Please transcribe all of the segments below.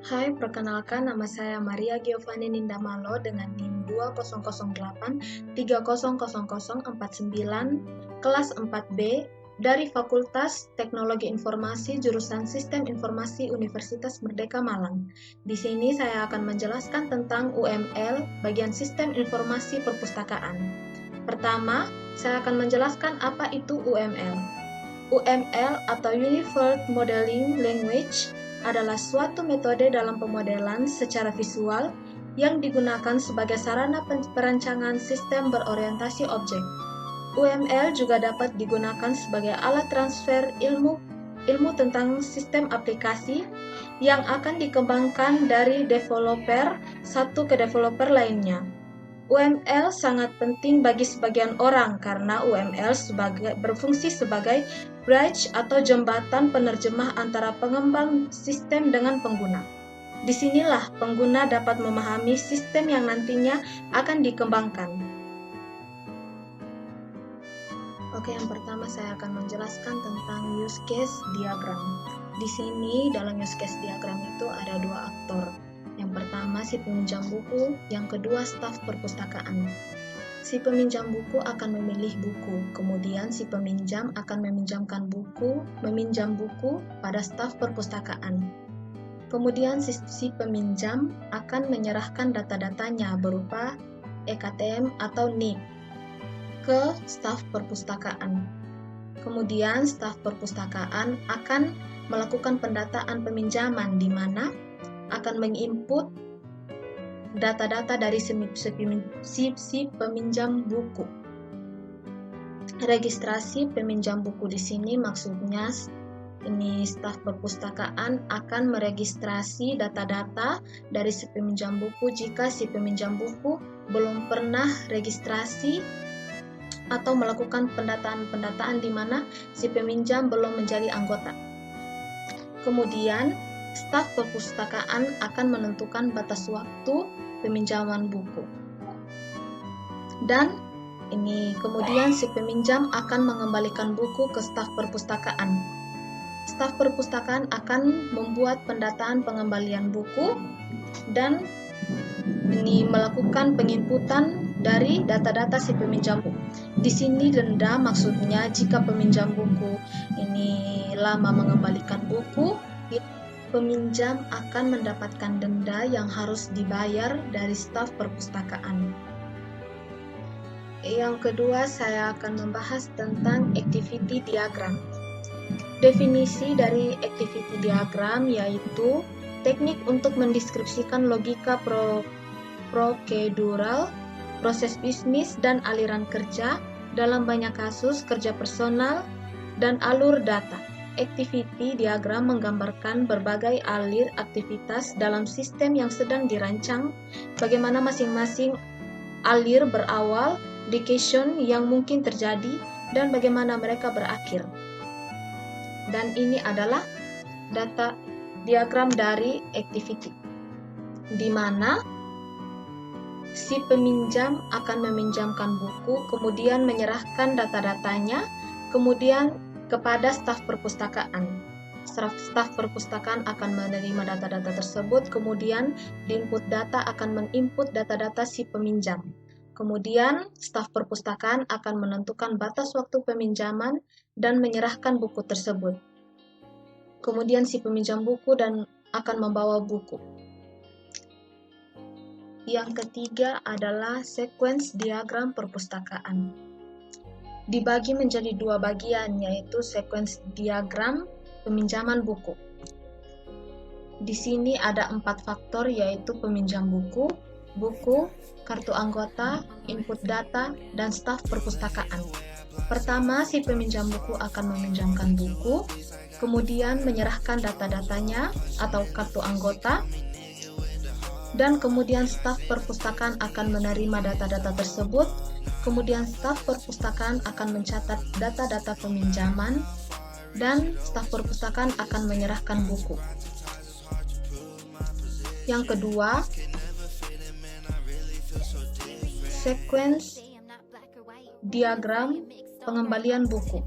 Hai, perkenalkan nama saya Maria Giovanni Nindamalo dengan NIM 2008 300049 kelas 4B dari Fakultas Teknologi Informasi jurusan Sistem Informasi Universitas Merdeka Malang. Di sini saya akan menjelaskan tentang UML bagian Sistem Informasi Perpustakaan. Pertama, saya akan menjelaskan apa itu UML. UML atau Unified Modeling Language adalah suatu metode dalam pemodelan secara visual yang digunakan sebagai sarana perancangan sistem berorientasi objek. UML juga dapat digunakan sebagai alat transfer ilmu tentang sistem aplikasi yang akan dikembangkan dari developer satu ke developer lainnya. UML sangat penting bagi sebagian orang karena UML berfungsi sebagai bridge atau jembatan penerjemah antara pengembang sistem dengan pengguna. Disinilah pengguna dapat memahami sistem yang nantinya akan dikembangkan. Oke, yang pertama saya akan menjelaskan tentang use case diagram. Di sini dalam use case diagram itu ada dua aktor. Yang pertama si peminjam buku, yang kedua staf perpustakaan. Si peminjam buku akan memilih buku, kemudian si peminjam akan meminjam buku pada staf perpustakaan. Kemudian si peminjam akan menyerahkan data-datanya berupa EKTM atau NIP ke staf perpustakaan. Kemudian staf perpustakaan akan melakukan pendataan peminjaman di mana akan menginput data-data dari si peminjam buku. Registrasi peminjam buku di sini maksudnya ini staf perpustakaan akan meregistrasi data-data dari si peminjam buku jika si peminjam buku belum pernah registrasi atau melakukan pendataan di mana si peminjam belum menjadi anggota. Kemudian staf perpustakaan akan menentukan batas waktu peminjaman buku. Dan kemudian si peminjam akan mengembalikan buku ke staf perpustakaan. Staf perpustakaan akan membuat pendataan pengembalian buku dan melakukan penginputan dari data-data si peminjam buku. Di sini denda maksudnya jika peminjam buku lama mengembalikan buku, peminjam akan mendapatkan denda yang harus dibayar dari staf perpustakaan. Yang kedua, saya akan membahas tentang activity diagram. Definisi dari activity diagram yaitu teknik untuk mendeskripsikan logika prosedural, proses bisnis, dan aliran kerja dalam banyak kasus kerja personal dan alur data. Activity diagram menggambarkan berbagai alir aktivitas dalam sistem yang sedang dirancang, bagaimana masing-masing alir berawal, decaytion yang mungkin terjadi, dan bagaimana mereka berakhir. Dan ini adalah data diagram dari activity, di mana si peminjam akan meminjamkan buku, kemudian menyerahkan data-datanya, kemudian kepada staf perpustakaan. Staf perpustakaan akan menerima data-data tersebut, kemudian di input data akan menginput data-data si peminjam. Kemudian staf perpustakaan akan menentukan batas waktu peminjaman dan menyerahkan buku tersebut. Kemudian si peminjam buku akan membawa buku. Yang ketiga adalah sequence diagram perpustakaan. Dibagi menjadi dua bagian, yaitu sequence diagram peminjaman buku. Di sini ada 4 faktor, yaitu peminjam buku, kartu anggota, input data, dan staf perpustakaan. Pertama, si peminjam buku akan meminjamkan buku, kemudian menyerahkan data-datanya atau kartu anggota, dan kemudian staf perpustakaan akan menerima data-data tersebut, kemudian staf perpustakaan akan mencatat data-data peminjaman, dan staf perpustakaan akan menyerahkan buku. Yang kedua, sequence diagram pengembalian buku,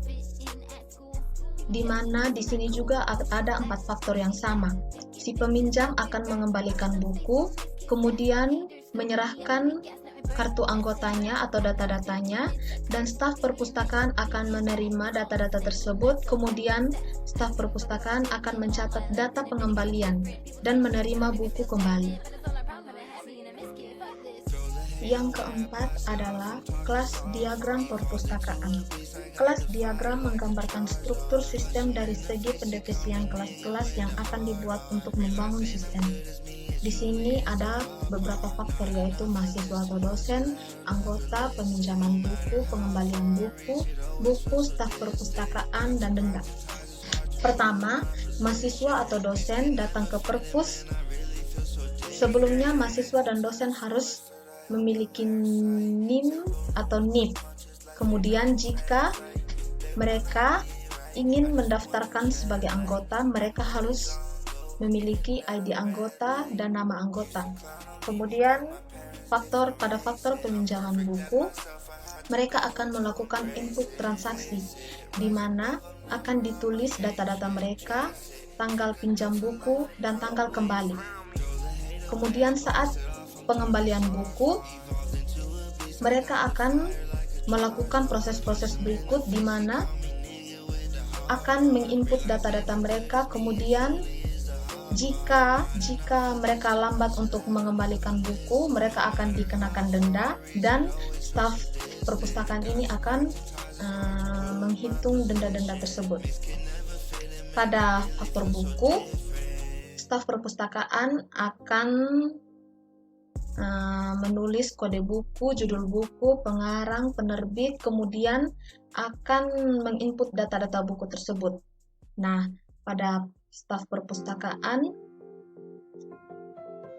di mana di sini juga ada 4 faktor yang sama. si peminjam akan mengembalikan buku, kemudian menyerahkan kartu anggotanya atau data-datanya, dan staf perpustakaan akan menerima data-data tersebut, kemudian staf perpustakaan akan mencatat data pengembalian dan menerima buku kembali. Yang keempat adalah kelas diagram perpustakaan. Kelas diagram menggambarkan struktur sistem dari segi pendefinisian kelas-kelas yang akan dibuat untuk membangun sistem. Di sini ada beberapa faktor, yaitu mahasiswa atau dosen, anggota, peminjaman buku, pengembalian buku, staf perpustakaan, dan denda. Pertama, mahasiswa atau dosen datang ke perpus. Sebelumnya, mahasiswa dan dosen harus memiliki NIM atau NIP. Kemudian jika mereka ingin mendaftarkan sebagai anggota, mereka harus memiliki ID anggota dan nama anggota. Kemudian pada faktor peminjaman buku, mereka akan melakukan input transaksi, di mana akan ditulis data-data mereka, tanggal pinjam buku, dan tanggal kembali. Kemudian saat pengembalian buku, mereka akan melakukan proses-proses berikut, di mana akan menginput data-data mereka. Kemudian jika mereka lambat untuk mengembalikan buku, mereka akan dikenakan denda, dan staf perpustakaan ini akan menghitung denda-denda tersebut. Pada faktor buku, staf perpustakaan akan menulis kode buku, judul buku, pengarang, penerbit, kemudian akan menginput data-data buku tersebut. Nah, pada staf perpustakaan,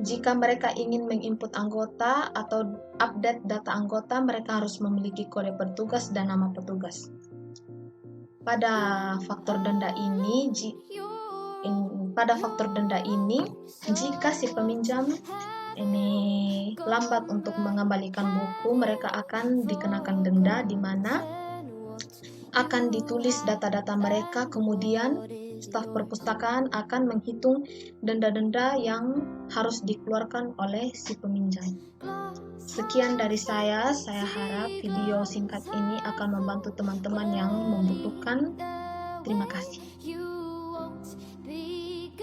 jika mereka ingin menginput anggota atau update data anggota, mereka harus memiliki kode petugas dan nama petugas. Pada faktor denda ini, jika si peminjam ini lambat untuk mengembalikan buku, mereka akan dikenakan denda, di mana akan ditulis data-data mereka, kemudian staf perpustakaan akan menghitung denda-denda yang harus dikeluarkan oleh si peminjam. Sekian dari saya harap video singkat ini akan membantu teman-teman yang membutuhkan. Terima kasih.